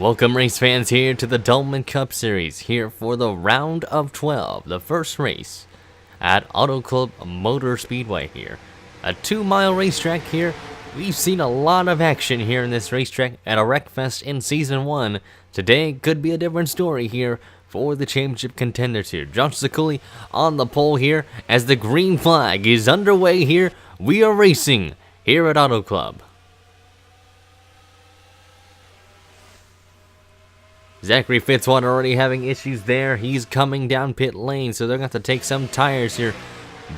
Welcome race fans here to the Doublemint Cup Series, here for the round of 12, the first race at Auto Club Motor Speedway here. A 2-mile racetrack here. We've seen a lot of action here in this racetrack at a Wreckfest in Season 1. Today could be a different story here for the championship contenders here. Josh Zakuli on the pole here as the green flag is underway here. We are racing here at Auto Club. Zachary Fitzwater already having issues there. He's coming down pit lane, so they're going to have to take some tires here.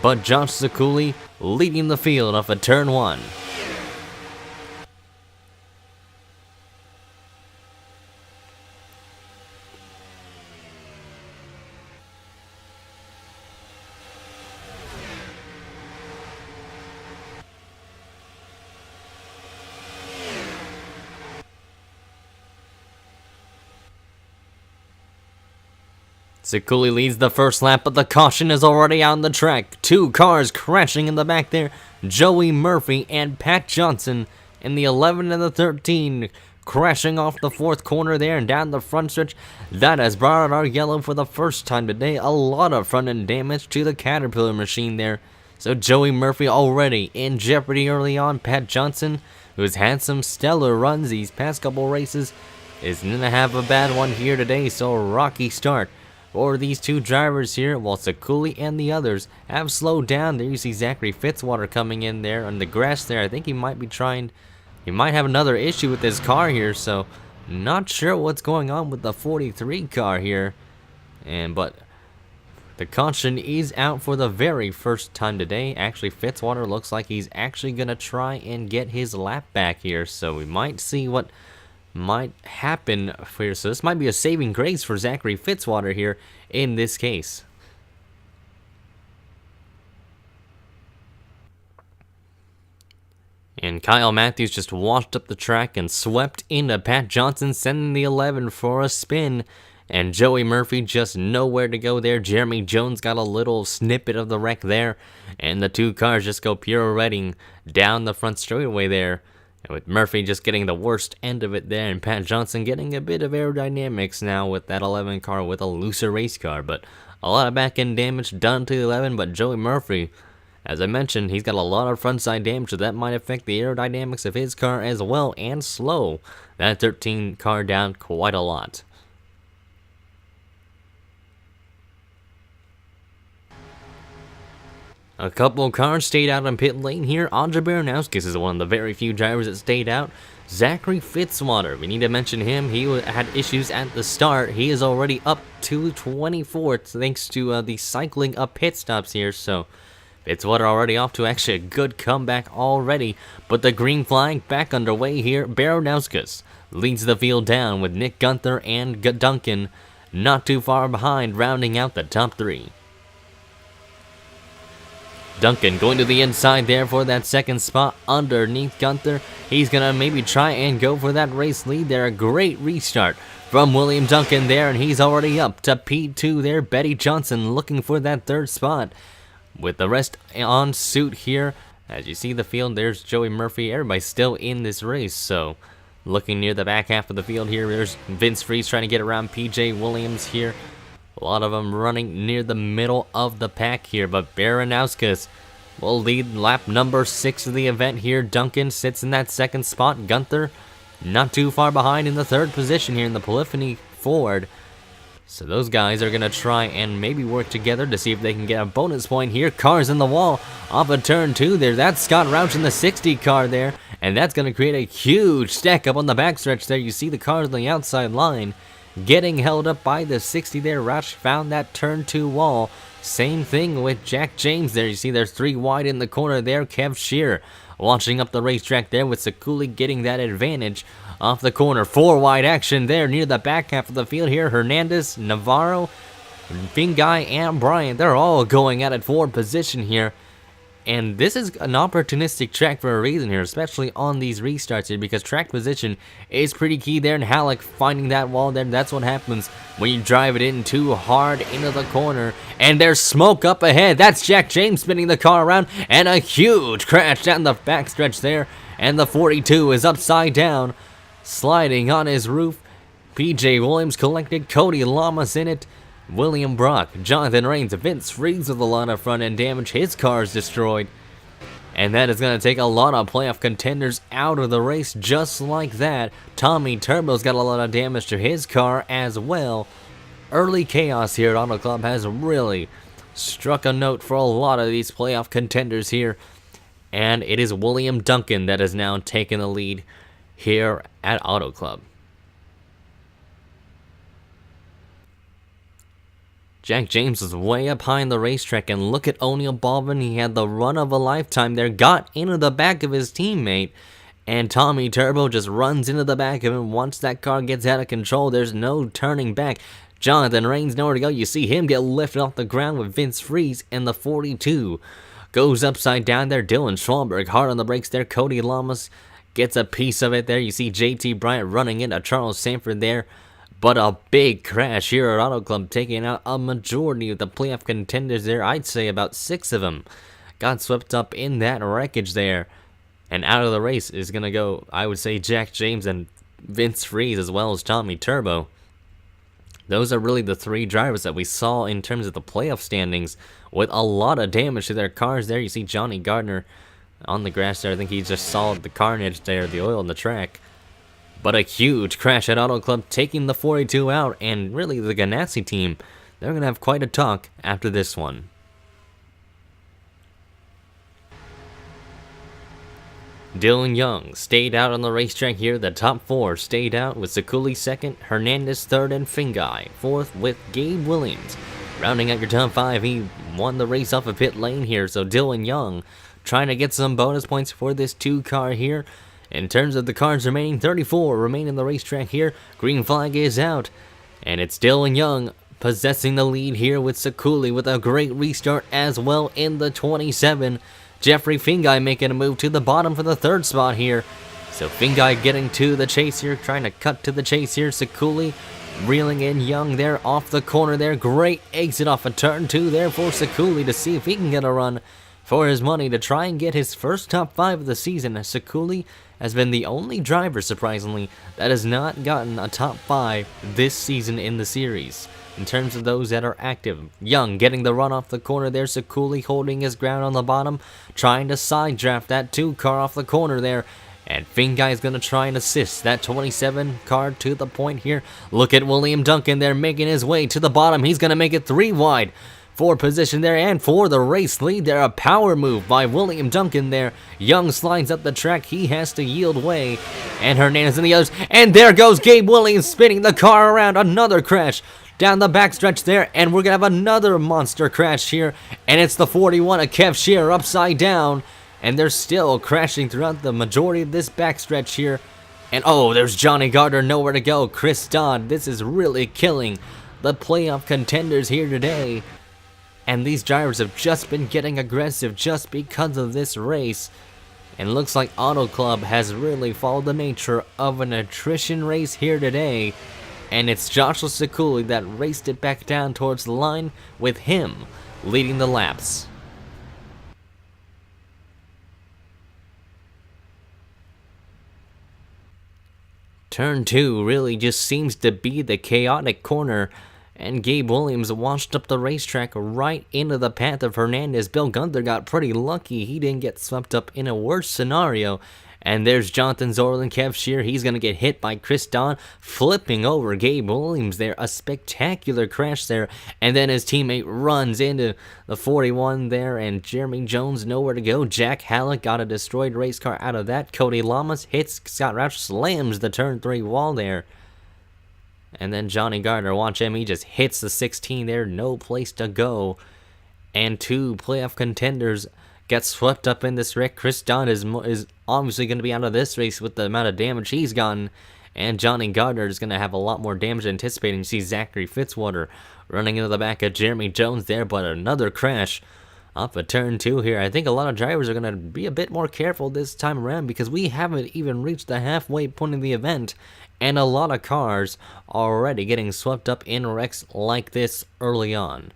But Josh Zakuli leading the field off of turn 1. Zakuli leads the first lap, but the caution is already on the track. 2 cars crashing in the back there. Joey Murphy and Pat Johnson in the 11 and the 13 crashing off the 4th corner there and down the front stretch. That has brought out our yellow for the first time today. A lot of front end damage to the Caterpillar machine there. So Joey Murphy already in jeopardy early on. Pat Johnson, who's had some stellar runs these past couple races, is going to have a bad one here today. So a rocky start for these 2 drivers here, while Zakuli and the others have slowed down. There you see Zachary Fitzwater coming in there on the grass there. I think he might be he might have another issue with his car here, so not sure what's going on with the 43 car here. But the caution is out for the very first time today. Actually, Fitzwater looks like he's actually going to try and get his lap back here, so we might see what might happen here. So this might be a saving grace for Zachary Fitzwater here in this case. And Kyle Matthews just washed up the track and swept into Pat Johnson, sending the 11 for a spin. And Joey Murphy just nowhere to go there. Jeremy Jones got a little snippet of the wreck there. And the 2 cars just go pirouetting down the front straightaway there. And with Murphy just getting the worst end of it there, and Pat Johnson getting a bit of aerodynamics now with that 11 car with a looser race car. But a lot of back end damage done to the 11, but Joey Murphy, as I mentioned, he's got a lot of front side damage, so that might affect the aerodynamics of his car as well, and slow that 13 car down quite a lot. A couple of cars stayed out on pit lane here. Andre Baranowskis is one of the very few drivers that stayed out. Zachary Fitzwater, we need to mention him. He had issues at the start. He is already up to 24th thanks to the cycling up pit stops here. So Fitzwater already off to actually a good comeback already. But the green flag back underway here. Baranowskis leads the field down with Nick Gunther and Duncan not too far behind, rounding out the top 3. Duncan going to the inside there for that second spot underneath Gunther. He's going to maybe try and go for that race lead there. A great restart from William Duncan there, and he's already up to P2 there. Betty Johnson looking for that 3rd spot with the rest on suit here. As you see the field, there's Joey Murphy. Everybody's still in this race, so looking near the back half of the field here, there's Vince Freeze trying to get around PJ Williams here. A lot of them running near the middle of the pack here, but Baranowskis will lead lap number 6 of the event here. Duncan sits in that 2nd spot. Gunther not too far behind in the 3rd position here in the Polyphony Ford. So those guys are going to try and maybe work together to see if they can get a bonus point here. Cars in the wall off of turn 2 there. That's Scott Roush in the 60 car there, and that's going to create a huge stack up on the backstretch there. You see the cars on the outside line getting held up by the 60 there. Roush found that turn 2 wall. Same thing with Jack James there. You see there's 3 wide in the corner there. Kev Shearer launching up the racetrack there with Zakuli getting that advantage off the corner. 4 wide action there near the back half of the field here. Hernandez, Navarro, Fingai, and Bryant, they're all going at it for position here. And this is an opportunistic track for a reason here, especially on these restarts here, because track position is pretty key there. And Halleck finding that wall there, that's what happens when you drive it in too hard into the corner. And there's smoke up ahead. That's Jack James spinning the car around, and a huge crash down the backstretch there. And the 42 is upside down, sliding on his roof. PJ Williams collected, Cody Lamas in it, William Brock, Jonathan Reigns, Vince Freeze with a lot of front end damage. His car is destroyed. And that is going to take a lot of playoff contenders out of the race just like that. Tommy Turbo's got a lot of damage to his car as well. Early chaos here at Auto Club has really struck a note for a lot of these playoff contenders here. And it is William Duncan that has now taken the lead here at Auto Club. Jack James was way up high in the racetrack, and look at O'Neal Baldwin. He had the run of a lifetime there, got into the back of his teammate, and Tommy Turbo just runs into the back of him. Once that car gets out of control, there's no turning back. Jonathan Reigns nowhere to go. You see him get lifted off the ground with Vince Freeze, and the 42 goes upside down there. Dylan Schwalberg hard on the brakes there. Cody Lamas gets a piece of it there. You see JT Bryant running into Charles Sanford there. But a big crash here at Auto Club, taking out a majority of the playoff contenders there. I'd say about 6 of them got swept up in that wreckage there. And out of the race is going to go, I would say, Jack James and Vince Freeze, as well as Tommy Turbo. Those are really the 3 drivers that we saw in terms of the playoff standings, with a lot of damage to their cars there. You see Johnny Gardner on the grass there. I think he just saw the carnage there, the oil in the track. But a huge crash at Auto Club, taking the 42 out, and really the Ganassi team, they're going to have quite a talk after this one. Dylan Young stayed out on the racetrack here. The top 4 stayed out, with Sakuli second, Hernandez third, and Fingai fourth, with Gabe Williams rounding out your top 5. He won the race off of pit lane here, so Dylan Young trying to get some bonus points for this 2 car here. In terms of the cars remaining, 34 remain in the racetrack here. Green flag is out, and it's Dylan Young possessing the lead here, with Sakuli with a great restart as well in the 27. Jeffrey Fingai making a move to the bottom for the 3rd spot here. So Fingai getting to the chase here, trying to cut to the chase here. Sakuli reeling in Young there off the corner there. Great exit off of turn 2 there for Sakuli to see if he can get a run for his money to try and get his first top 5 of the season. Sakuli has been the only driver, surprisingly, that has not gotten a top 5 this season in the series. In terms of those that are active, Young getting the run off the corner there. Sakuli holding his ground on the bottom, trying to side draft that 2 car off the corner there. And Fingai is going to try and assist that 27 car to the point here. Look at William Duncan there making his way to the bottom. He's going to make it 3 wide. For position there, and for the race lead there. A power move by William Duncan there. Young slides up the track. He has to yield way. And Hernandez and the others. And there goes Gabe Williams spinning the car around. Another crash down the backstretch there. And we're going to have another monster crash here. And it's the 41 of Kev Shearer upside down. And they're still crashing throughout the majority of this backstretch here. And oh, there's Johnny Gardner, nowhere to go. Chris Dodd, this is really killing the playoff contenders here today. And these drivers have just been getting aggressive just because of this race. And looks like Auto Club has really followed the nature of an attrition race here today. And it's Joshua Sakuli that raced it back down towards the line, with him leading the laps. Turn 2 really just seems to be the chaotic corner. And Gabe Williams launched up the racetrack right into the path of Hernandez. Bill Gunther got pretty lucky. He didn't get swept up in a worse scenario. And there's Jonathan Zorlin, Kev Shear. He's going to get hit by Chris Don, flipping over Gabe Williams there. A spectacular crash there. And then his teammate runs into the 41 there. And Jeremy Jones nowhere to go. Jack Halleck got a destroyed race car out of that. Cody Lamas hits Scott Roush, slams the turn 3 wall there. And then Johnny Gardner, watch him, he just hits the 16 there, no place to go. And 2 playoff contenders get swept up in this wreck. Chris Dunn is obviously going to be out of this race with the amount of damage he's gotten. And Johnny Gardner is going to have a lot more damage than anticipated. You see Zachary Fitzwater running into the back of Jeremy Jones there, but another crash off of turn 2 here. I think a lot of drivers are going to be a bit more careful this time around, because we haven't even reached the halfway point of the event. And a lot of cars are already getting swept up in wrecks like this early on.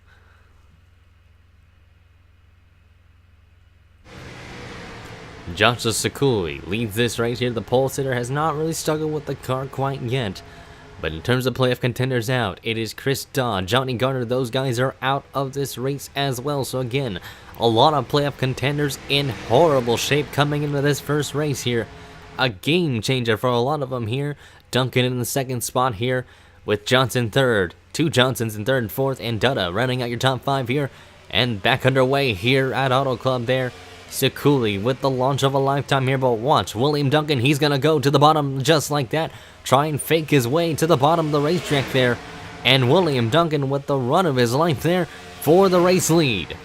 Joshua Sakuli leads this race here. The pole sitter has not really struggled with the car quite yet. But in terms of playoff contenders out, it is Chris Dodd, Johnny Garner, those guys are out of this race as well. So again, a lot of playoff contenders in horrible shape coming into this first race here. A game changer for a lot of them here. Duncan in the second spot here with Johnson third. Two Johnsons in third and fourth, and Dutta rounding out your top five here. And back underway here at Auto Club there. Sekuli with the launch of a lifetime here, but watch, William Duncan, he's going to go to the bottom just like that. Try and fake his way to the bottom of the racetrack there. And William Duncan with the run of his life there for the race lead.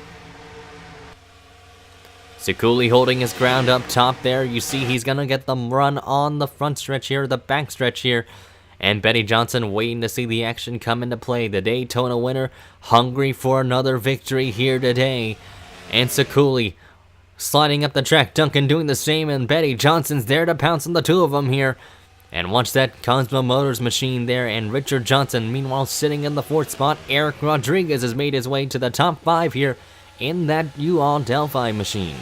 Sekuli holding his ground up top there. You see he's going to get the run on the front stretch here, the back stretch here. And Betty Johnson waiting to see the action come into play. The Daytona winner, hungry for another victory here today. And Sekuli sliding up the track, Duncan doing the same, and Betty Johnson's there to pounce on the two of them here. And watch that Cosmo Motors machine there, and Richard Johnson, meanwhile, sitting in the fourth spot. Eric Rodriguez has made his way to the top five here in that U-Haul Delphi machine.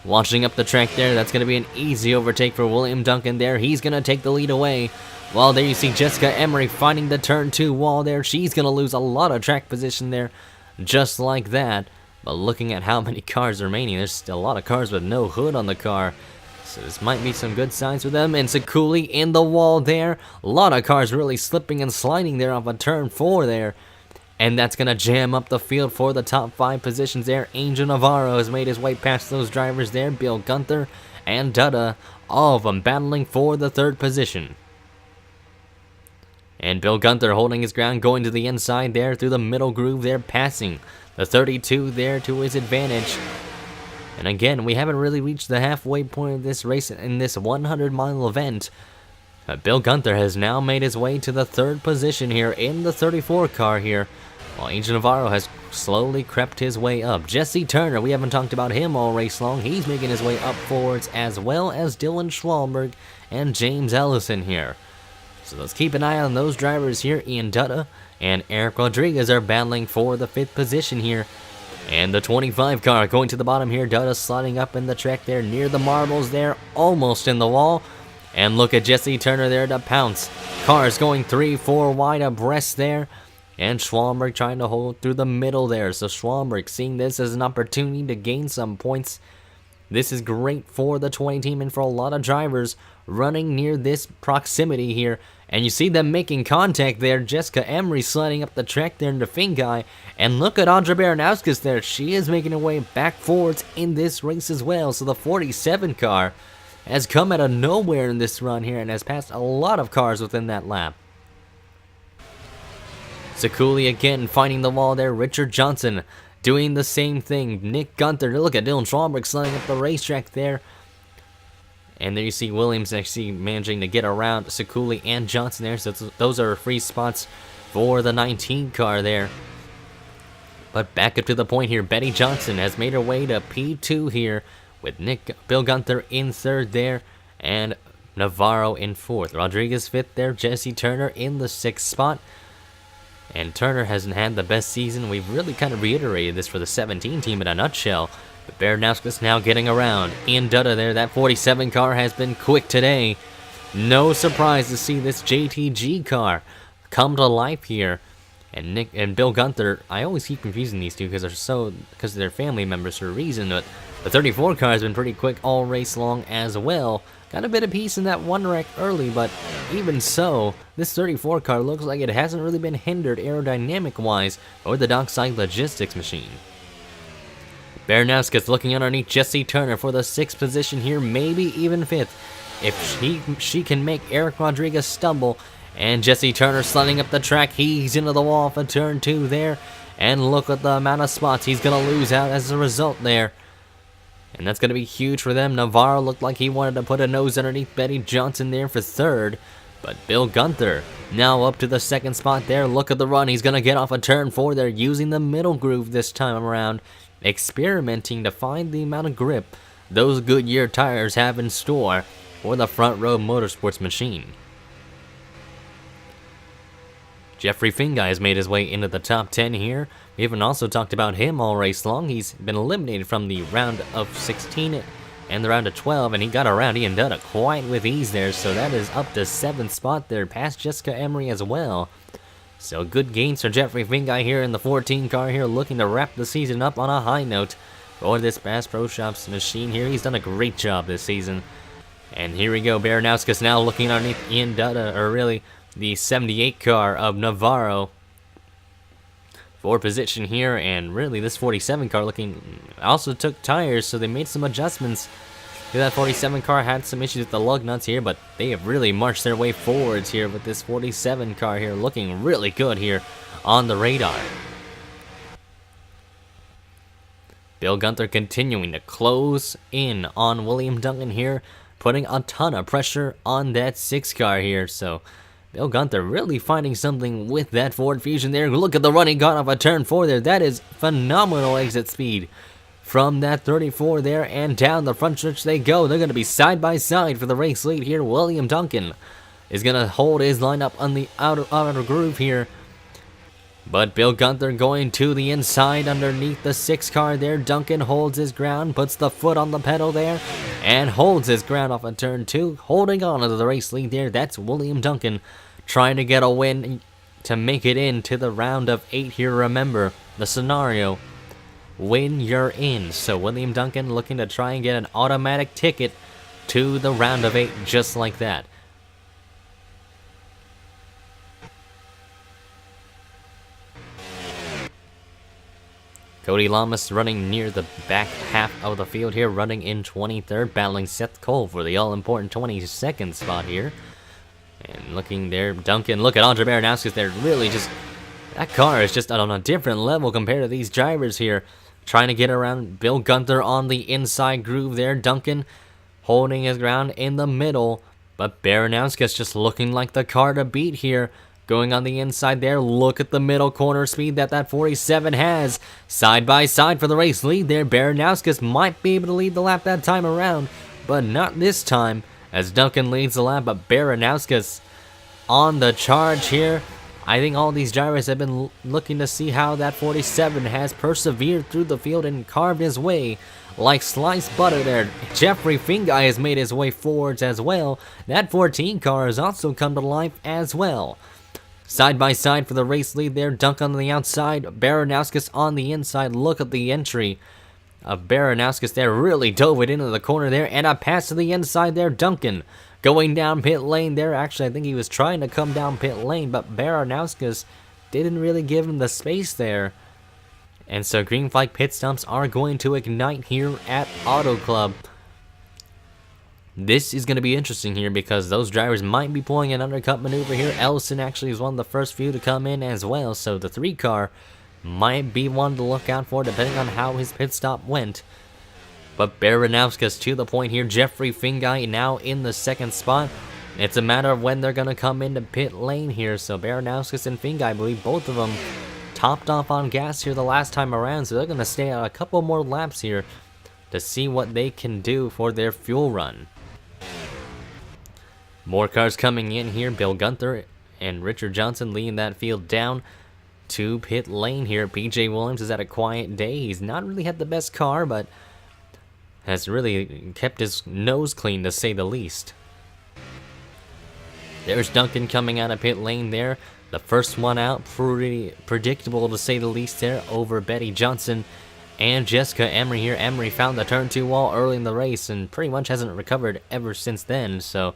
Launching up the track there, that's going to be an easy overtake for William Duncan there. He's going to take the lead away. While there you see Jessica Emery finding the turn 2 wall there. She's going to lose a lot of track position there, just like that. But looking at how many cars remaining, there's still a lot of cars with no hood on the car. So this might be some good signs for them. And Sekuli in the wall there. A lot of cars really slipping and sliding there off of turn 4 there. And that's going to jam up the field for the top 5 positions there. Angel Navarro has made his way past those drivers there. Bill Gunther and Dutta, all of them battling for the 3rd position. And Bill Gunther holding his ground, going to the inside there through the middle groove there, passing the 32 there to his advantage. And again, we haven't really reached the halfway point of this race in this 100-mile event. Bill Gunther has now made his way to the 3rd position here in the 34 car here, while Angel Navarro has slowly crept his way up. Jesse Turner, we haven't talked about him all race long. He's making his way up forwards, as well as Dylan Schwalberg and James Ellison here. So let's keep an eye on those drivers here. Ian Dutta and Eric Rodriguez are battling for the 5th position here. And the 25 car going to the bottom here. Dutta sliding up in the track there near the marbles there, almost in the wall. And look at Jesse Turner there to pounce. Cars going 3-4 wide abreast there. And Schwalberg trying to hold through the middle there. So Schwalberg seeing this as an opportunity to gain some points. This is great for the 20 team and for a lot of drivers running near this proximity here. And you see them making contact there. Jessica Emery sliding up the track there into Fingai. And look at Audra Baranowskis there. She is making her way back forwards in this race as well. So the 47 car has come out of nowhere in this run here and has passed a lot of cars within that lap. Sekuli again finding the wall there. Richard Johnson doing the same thing. Nick Gunther. Look at Dylan Schwalberg sliding up the racetrack there. And there you see Williams actually managing to get around Sekuli and Johnson there. So those are free spots for the 19 car there. But back up to the point here. Betty Johnson has made her way to P2 here with Bill Gunther in 3rd there. And Navarro in 4th. Rodriguez 5th there. Jesse Turner in the 6th spot. And Turner hasn't had the best season. We've really kind of reiterated this for the 17 team in a nutshell. But Baranowskis now getting around. Ian Dutta there. That 47 car has been quick today. No surprise to see this JTG car come to life here. And Nick and Bill Gunther, I always keep confusing these two because they're family members for a reason. But the 34 car has been pretty quick all race long as well. Got a bit of peace in that one wreck early, but even so, this 34 car looks like it hasn't really been hindered aerodynamic-wise or the dockside logistics machine. Baranowskis looking underneath Jesse Turner for the 6th position here, maybe even 5th. If she can make Eric Rodriguez stumble, and Jesse Turner sliding up the track, he's into the wall for turn 2 there. And look at the amount of spots he's going to lose out as a result there. And that's going to be huge for them. Navarro looked like he wanted to put a nose underneath Betty Johnson there for 3rd. But Bill Gunther now up to the 2nd spot there. Look at the run. He's going to get off a turn 4 there using the middle groove this time around. Experimenting to find the amount of grip those Goodyear tires have in store for the Front Row Motorsports machine. Jeffrey Fingai has made his way into the top 10 here. We haven't also talked about him all race long. He's been eliminated from the round of 16 and the round of 12, and he got around Ian Dutta quite with ease there, so that is up to 7th spot there, past Jessica Emery as well. So good gains for Jeffrey Fingai here in the 14 car here, looking to wrap the season up on a high note for this Bass Pro Shops machine here. He's done a great job this season. And here we go, Baranowski's now looking underneath Ian Dutta, or really the 78 car of Navarro for position here. And really this 47 car looking, also took tires, so they made some adjustments. That 47 car had some issues with the lug nuts here, but they have really marched their way forwards here with this 47 car here, looking really good here on the radar. Bill Gunther continuing to close in on William Duncan here, putting a ton of pressure on that 6 car here. So Bill Gunther really finding something with that Ford Fusion there. Look at the run he got off a turn 4 there. That is phenomenal exit speed from that 34 there, and down the front stretch they go. They're going to be side by side for the race lead here. William Duncan is going to hold his lineup on the outer groove here, but Bill Gunther going to the inside underneath the 6 car there. Duncan holds his ground, puts the foot on the pedal there, and holds his ground off of turn 2, holding on to the race lead there. That's William Duncan trying to get a win to make it into the round of 8 here. Remember the scenario: win, you're in. So William Duncan looking to try and get an automatic ticket to the round of 8 just like that. Cody Lamas running near the back half of the field here, running in 23rd, battling Seth Cole for the all-important 22nd spot here. And looking there, Duncan, look at Andre Baranowski there, really just, that car is just on a different level compared to these drivers here. Trying to get around Bill Gunther on the inside groove there. Duncan holding his ground in the middle, but Baranowski's just looking like the car to beat here. Going on the inside there. Look at the middle corner speed that 47 has. Side by side for the race lead there. Baranowskis might be able to lead the lap that time around, but not this time as Duncan leads the lap. But Baranowskis on the charge here. I think all these drivers have been looking to see how that 47 has persevered through the field and carved his way like sliced butter there. Jeffrey Fingai has made his way forwards as well. That 14 car has also come to life as well. Side by side for the race lead there. Duncan on the outside, Baranowskis on the inside. Look at the entry of Baranowskis there. Really dove it into the corner there, and a pass to the inside there. Duncan going down pit lane there. Actually, I think he was trying to come down pit lane, but Baranowskis didn't really give him the space there. And so green flag pit stops are going to ignite here at Auto Club. This is going to be interesting here because those drivers might be pulling an undercut maneuver here. Ellison actually is one of the first few to come in as well, so the 3 car might be one to look out for depending on how his pit stop went. But Baranowski's to the point here. Jeffrey Fingai now in the 2nd spot. It's a matter of when they're going to come into pit lane here. So Baranowskis and Fingai, I believe both of them topped off on gas here the last time around. So they're going to stay out a couple more laps here to see what they can do for their fuel run. More cars coming in here. Bill Gunther and Richard Johnson leading that field down to pit lane here. PJ Williams is at a quiet day. He's not really had the best car, but has really kept his nose clean, to say the least. There's Duncan coming out of pit lane there. The first one out, pretty predictable to say the least there, over Betty Johnson and Jessica Emery here. Emery found the turn 2 wall early in the race and pretty much hasn't recovered ever since then, so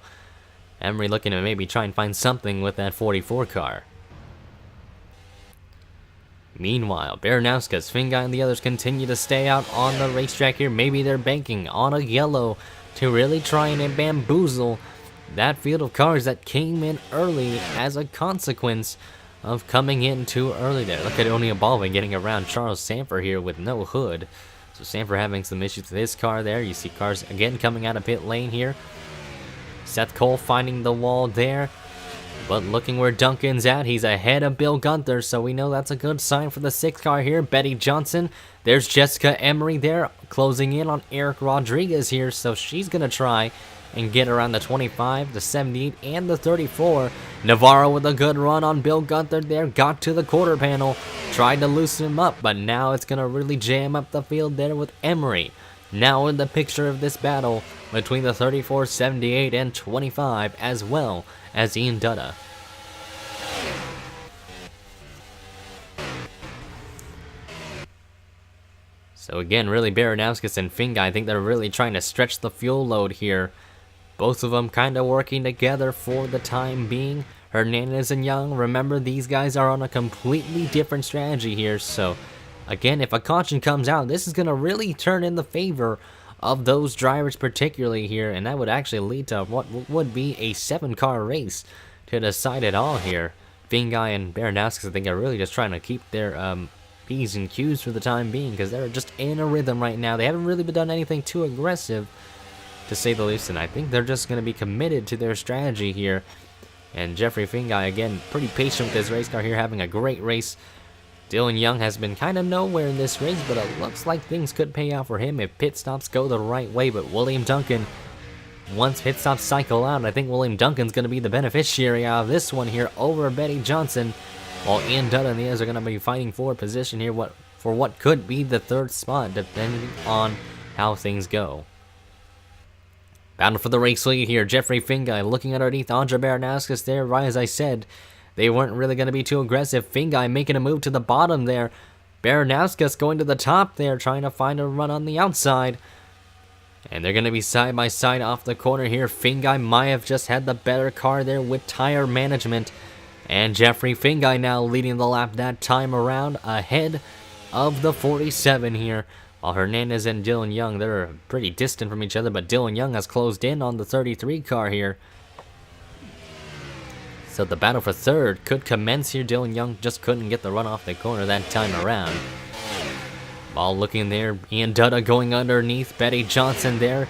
Emery looking to maybe try and find something with that 44 car. Meanwhile, Baranowskis, Fingai, and the others continue to stay out on the racetrack here. Maybe they're banking on a yellow to really try and bamboozle that field of cars that came in early as a consequence of coming in too early there. Look at O'Neal Baldwin getting around Charles Sanford here with no hood. So Sanford having some issues with his car there. You see cars again coming out of pit lane here. Seth Cole finding the wall there. But looking where Duncan's at, he's ahead of Bill Gunther, so we know that's a good sign for the 6th car here. Betty Johnson, there's Jessica Emery there, closing in on Eric Rodriguez here, so she's going to try and get around the 25, the 78, and the 34. Navarro with a good run on Bill Gunther there, got to the quarter panel, tried to loosen him up, but now it's going to really jam up the field there with Emery now in the picture of this battle between the 34, 78, and 25, as well as Ian Dutta. So again, really Baranowskis and Fingai, I think they're really trying to stretch the fuel load here. Both of them kind of working together for the time being. Hernandez and Young, remember these guys are on a completely different strategy here. So again, if a caution comes out, this is going to really turn in the favor of those drivers particularly here. And that would actually lead to what would be a 7-car race to decide it all here. Fingai and Baranowskis, I think, are really just trying to keep their P's and Q's for the time being, because they're just in a rhythm right now. They haven't really been done anything too aggressive, to say the least, and I think they're just going to be committed to their strategy here. And Jeffrey Fingai, again, pretty patient with his race car here, having a great race. Dylan Young has been kind of nowhere in this race, but it looks like things could pay out for him if pit stops go the right way. But William Duncan, once pit stops cycle out, I think William Duncan's going to be the beneficiary of this one here over Betty Johnson, while Ian Dutta and the others are going to be fighting for position here for what could be the 3rd spot, depending on how things go. Battle for the race lead here. Jeffrey Fingai looking underneath Andre Baranowskis there. Right as I said, they weren't really going to be too aggressive. Fingai making a move to the bottom there. Baranowskis going to the top there, trying to find a run on the outside. And they're going to be side by side off the corner here. Fingai might have just had the better car there with tire management. And Jeffrey Fingai now leading the lap that time around, ahead of the 47 here. While Hernandez and Dylan Young, they're pretty distant from each other, but Dylan Young has closed in on the 33 car here. So the battle for 3rd could commence here. Dylan Young just couldn't get the run off the corner that time around. Ball looking there, Ian Dutta going underneath Betty Johnson there.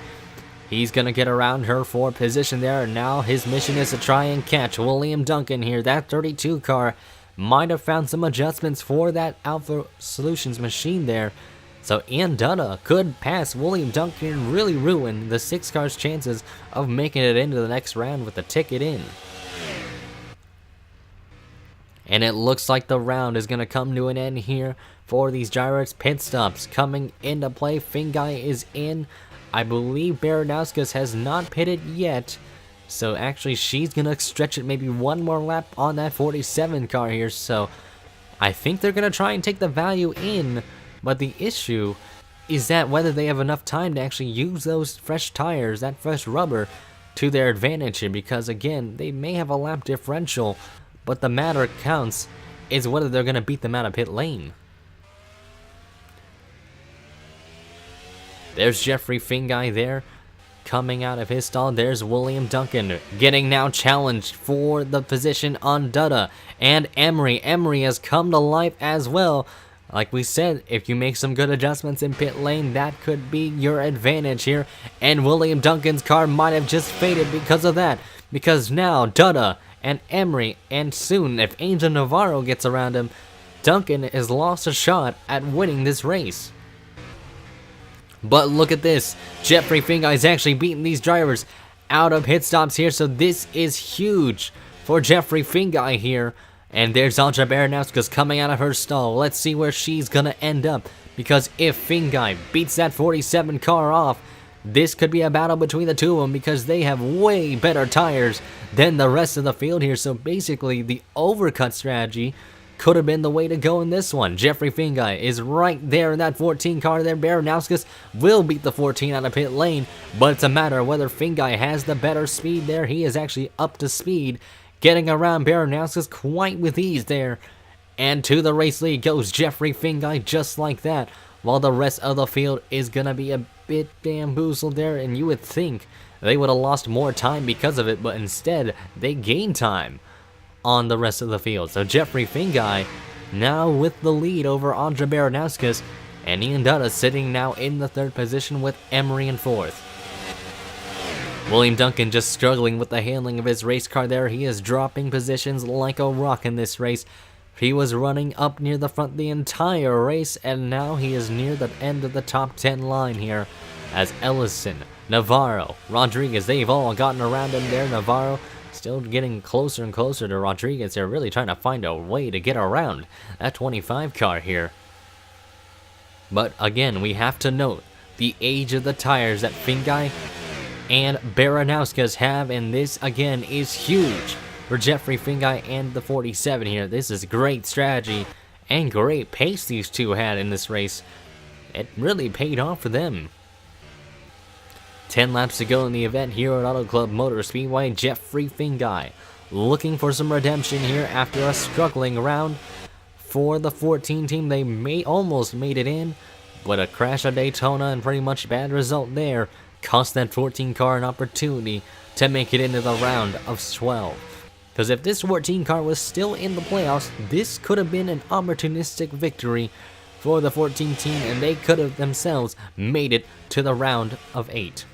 He's going to get around her for position there, and now his mission is to try and catch William Duncan here. That 32 car might have found some adjustments for that Alpha Solutions machine there. So Ian Dutta could pass William Duncan and really ruin the 6 car's chances of making it into the next round with the ticket in. And it looks like the round is going to come to an end here for these drivers. Pit stops coming into play. Fingai is in. I believe Baranowskis has not pitted yet. So actually she's going to stretch it maybe one more lap on that 47 car here. So I think they're going to try and take the value in. But the issue is that whether they have enough time to actually use those fresh tires, that fresh rubber, to their advantage here. Because again, they may have a lap differential, but the matter counts is whether they're going to beat them out of pit lane. There's Jeffrey Fingai there, coming out of his stall. There's William Duncan, getting now challenged for the position on Dutta. And Emery. Emery has come to life as well. Like we said, if you make some good adjustments in pit lane, that could be your advantage here. And William Duncan's car might have just faded because of that. Because now Dutta and Emery, and soon if Angel Navarro gets around him, Duncan has lost a shot at winning this race. But look at this. Jeffrey Fingai is actually beating these drivers out of pit stops here. So this is huge for Jeffrey Fingai here. And there's Audra Baranowskis coming out of her stall. Let's see where she's going to end up. Because if Fingai beats that 47 car off, this could be a battle between the two of them. Because they have way better tires than the rest of the field here. So basically, the overcut strategy could have been the way to go in this one. Jeffrey Fingai is right there in that 14 car there. Baranowskis will beat the 14 out of pit lane. But it's a matter of whether Fingai has the better speed there. He is actually up to speed, getting around Baranowskis quite with ease there. And to the race lead goes Jeffrey Fingai just like that. While the rest of the field is going to be a bit bamboozled there. And you would think they would have lost more time because of it. But instead, they gained time on the rest of the field. So Jeffrey Fingai now with the lead over Audra Baranowskis. And Ian Dutta sitting now in the 3rd position with Emery in 4th. William Duncan just struggling with the handling of his race car there. He is dropping positions like a rock in this race. He was running up near the front the entire race, and now he is near the end of the top 10 line here as Ellison, Navarro, Rodriguez, they've all gotten around him there. Navarro still getting closer and closer to Rodriguez. They're really trying to find a way to get around that 25 car here. But again, we have to note the age of the tires that Fingai and Baranowski's have, and this again is huge for Jeffrey Fingai and the 47 here. This is great strategy and great pace these two had in this race. It really paid off for them. 10 laps to go in the event here at Auto Club Motor Speedway. Jeffrey Fingai looking for some redemption here after a struggling round for the 14 team. They almost made it in, but a crash at Daytona and pretty much bad result there cost that 14 car an opportunity to make it into the round of 12. Because if this 14 car was still in the playoffs, this could have been an opportunistic victory for the 14 team, and they could have themselves made it to the round of 8.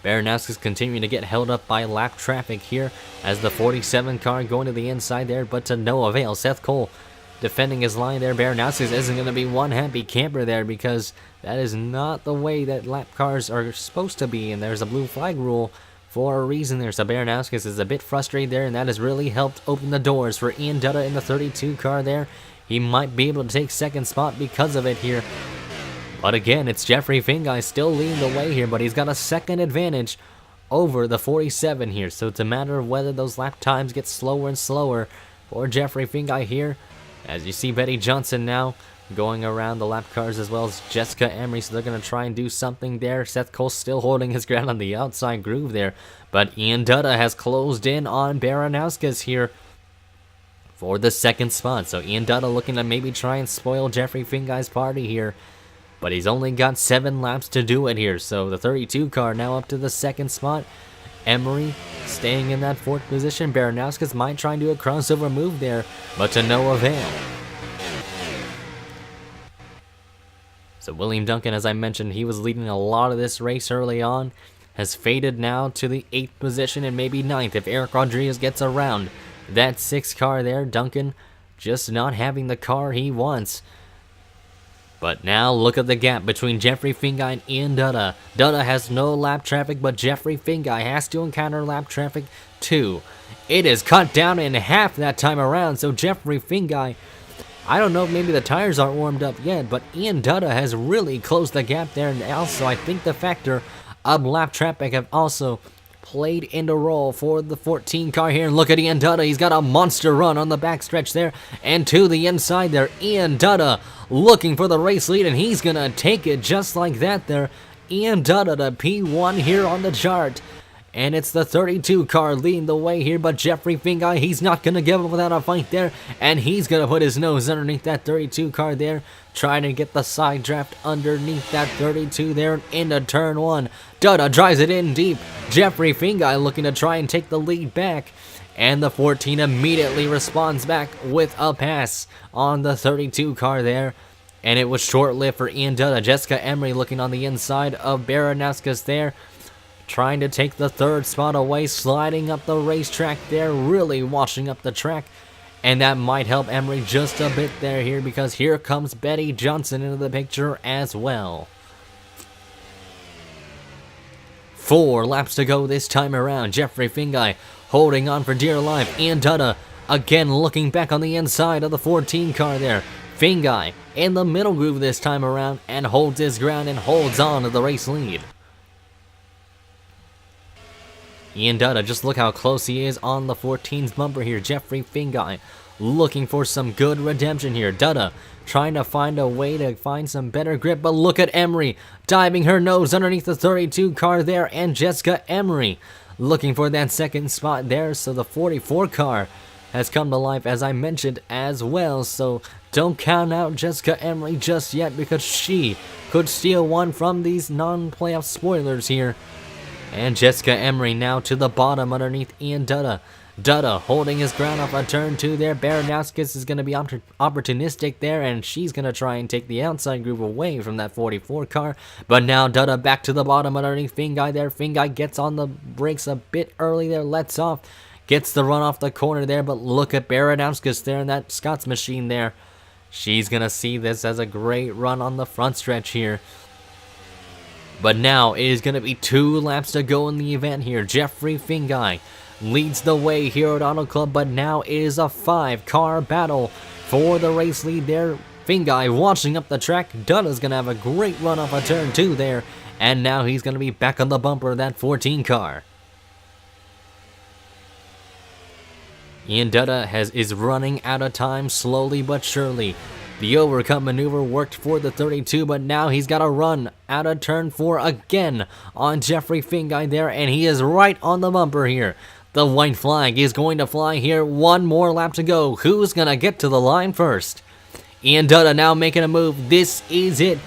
Baranowski's continuing to get held up by lap traffic here as the 47 car going to the inside there, but to no avail. Seth Cole defending his line there. Baranowski's isn't going to be one happy camper there, because that is not the way that lap cars are supposed to be, and there's a blue flag rule for a reason there. So Baranowski's is a bit frustrated there, and that has really helped open the doors for Ian Dutta in the 32 car there. He might be able to take second spot because of it here. But again, it's Jeffrey Fingai still leading the way here, but he's got a second advantage over the 47 here. So it's a matter of whether those lap times get slower and slower for Jeffrey Fingai here. As you see Betty Johnson now going around the lap cars, as well as Jessica Emery, so they're going to try and do something there. Seth Cole still holding his ground on the outside groove there, but Ian Dutta has closed in on Baranowski's here for the second spot. So Ian Dutta looking to maybe try and spoil Jeffrey Fingai's party here, but he's only got 7 laps to do it here. So the 32 car now up to the second spot. Emery staying in that 4th position. Baranowski's might try and do a crossover move there, but to no avail. So William Duncan, as I mentioned, he was leading a lot of this race early on, has faded now to the 8th position and maybe 9th if Eric Rodriguez gets around that 6th car there. Duncan just not having the car he wants. But now look at the gap between Jeffrey Fingai and Ian Dutta. Dutta has no lap traffic, but Jeffrey Fingai has to encounter lap traffic too. It is cut down in half that time around, so Jeffrey Fingai, I don't know if maybe the tires aren't warmed up yet, but Ian Dutta has really closed the gap there, and also I think the factor of lap traffic have also played into role for the 14 car here. And look at Ian Dutta, he's got a monster run on the backstretch there, and to the inside there, Ian Dutta looking for the race lead, and he's gonna take it just like that there. Ian Dutta to P1 here on the chart, and it's the 32 car leading the way here, but Jeffrey Fingai, he's not gonna give up without a fight there, and he's gonna put his nose underneath that 32 car there, trying to get the side draft underneath that 32 there and into turn 1. Dutta drives it in deep. Jeffrey Fingai looking to try and take the lead back, and the 14 immediately responds back with a pass on the 32 car there, and it was short-lived for Ian Dutta. Jessica Emery looking on the inside of Baranowski's there, trying to take the 3rd spot away, sliding up the racetrack there, really washing up the track, and that might help Emery just a bit there here, because here comes Betty Johnson into the picture as well. 4 laps to go this time around. Jeffrey Fingai holding on for dear life. Ian Dutta again looking back on the inside of the 14 car there. Fingai in the middle groove this time around and holds his ground and holds on to the race lead. Ian Dutta, just look how close he is on the 14's bumper here. Jeffrey Fingai looking for some good redemption here. Dutta trying to find a way to find some better grip, but look at Emery diving her nose underneath the 32 car there, and Jessica Emery looking for that second spot there. So the 44 car has come to life, as I mentioned as well, so don't count out Jessica Emery just yet, because she could steal one from these non-playoff spoilers here. And Jessica Emery now to the bottom underneath Ian Dutta. Dutta holding his ground off a turn 2 there. Baranowski's is going to be opportunistic there, and she's going to try and take the outside groove away from that 44 car. But now Dutta back to the bottom underneath Fingai there. Fingai gets on the brakes a bit early there, lets off, gets the run off the corner there, but look at Baranowski's there in that Scott's machine there. She's going to see this as a great run on the front stretch here. But now it is going to be 2 laps to go in the event here. Jeffrey Fingai leads the way here at Auto Club, but now it is a 5-car battle for the race lead there. Fingai watching up the track. Dutta's going to have a great run off a turn 2 there. And now he's going to be back on the bumper of that 14 car. Ian Dutta is running out of time slowly but surely. The overcut maneuver worked for the 32, but now he's got to run out of turn 4 again on Jeffrey Fingai there, and he is right on the bumper here. The white flag is going to fly here. One more lap to go. Who's going to get to the line first? Ian Dutta now making a move. This is it.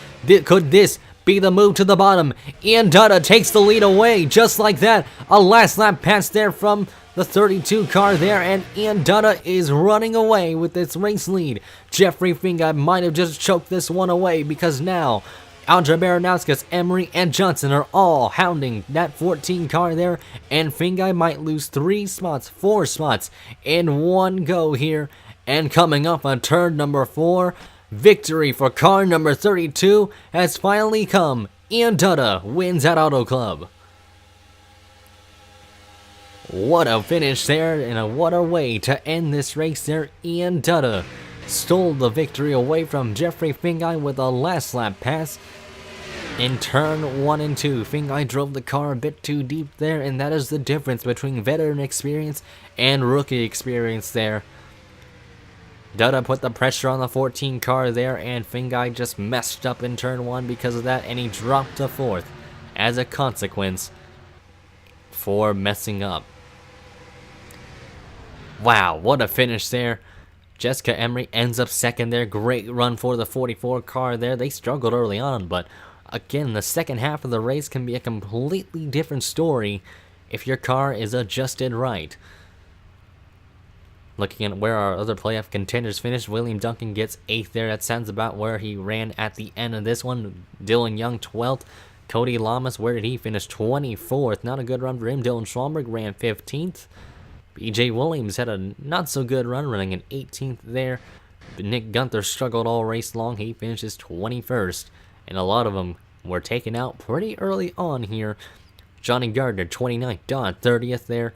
Could this be the move to the bottom? Ian Dutta takes the lead away just like that. A last lap pass there from the 32 car there, and Ian Dutta is running away with this race lead. Jeffrey Fingai might have just choked this one away because now Alja Baranowskis, Emery, and Johnson are all hounding that 14 car there, and Fingai might lose 4 spots in one go here. And coming up on turn number 4, victory for car number 32 has finally come. Ian Dutta wins at Auto Club. What a finish there, and what a way to end this race there. Ian Dutta stole the victory away from Jeffrey Fingai with a last lap pass in turn 1 and 2. Fingai drove the car a bit too deep there, and that is the difference between veteran experience and rookie experience there. Dutta put the pressure on the 14 car there, and Fingai just messed up in turn 1 because of that, and he dropped to 4th as a consequence for messing up. Wow, what a finish there. Jessica Emery ends up 2nd there. Great run for the 44 car there. They struggled early on, but again, the second half of the race can be a completely different story if your car is adjusted right. Looking at where our other playoff contenders finished, William Duncan gets 8th there. That sounds about where he ran at the end of this one. Dylan Young 12th. Cody Lamas, where did he finish? 24th. Not a good run for him. Dylan Schwalmberg ran 15th. BJ Williams had a not so good run, running an 18th there. But Nick Gunther struggled all race long. He finishes 21st. And a lot of them were taken out pretty early on here. Johnny Gardner 29th. Don 30th there.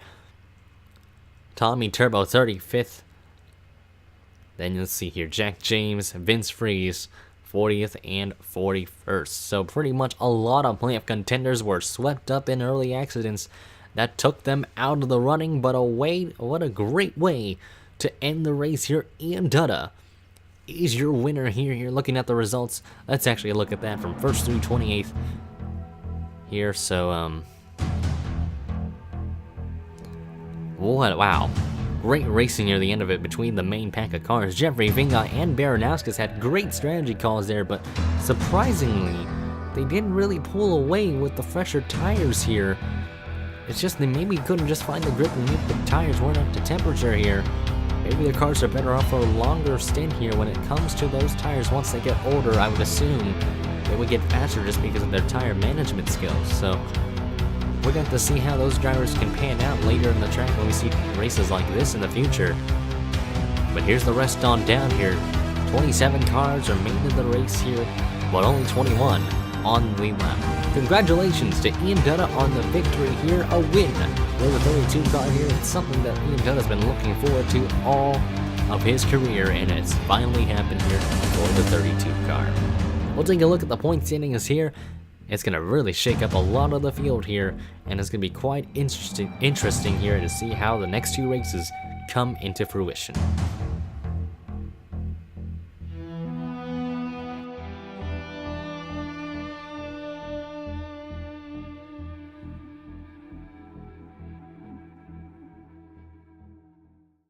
Tommy Turbo 35th. Then you'll see here Jack James, Vince Freeze 40th and 41st. So pretty much a lot of playoff contenders were swept up in early accidents that took them out of the running, but what a great way to end the race here. Ian Dutta is your winner here. You're looking at the results. Let's actually look at that from 1st through 28th here. So wow. Great racing near the end of it between the main pack of cars. Jeffrey Fingai and Baranowskis had great strategy calls there, but surprisingly, they didn't really pull away with the fresher tires here. It's just they maybe couldn't just find the grip and the tires weren't up to temperature here. Maybe the cars are better off for a longer stint here when it comes to those tires. Once they get older, I would assume they would get faster just because of their tire management skills. So we're going to have to see how those drivers can pan out later in the track when we see races like this in the future. But here's the rest on down here. 27 cars remain in the race here, but only 21 on the lead lap. Congratulations to Ian Dutta on the victory here. A win for the 32 car here. It's something that Ian Dutta's been looking forward to all of his career, and it's finally happened here for the 32 car. We'll take a look at the point standings here. It's going to really shake up a lot of the field here, and it's going to be quite interesting here to see how the next 2 races come into fruition.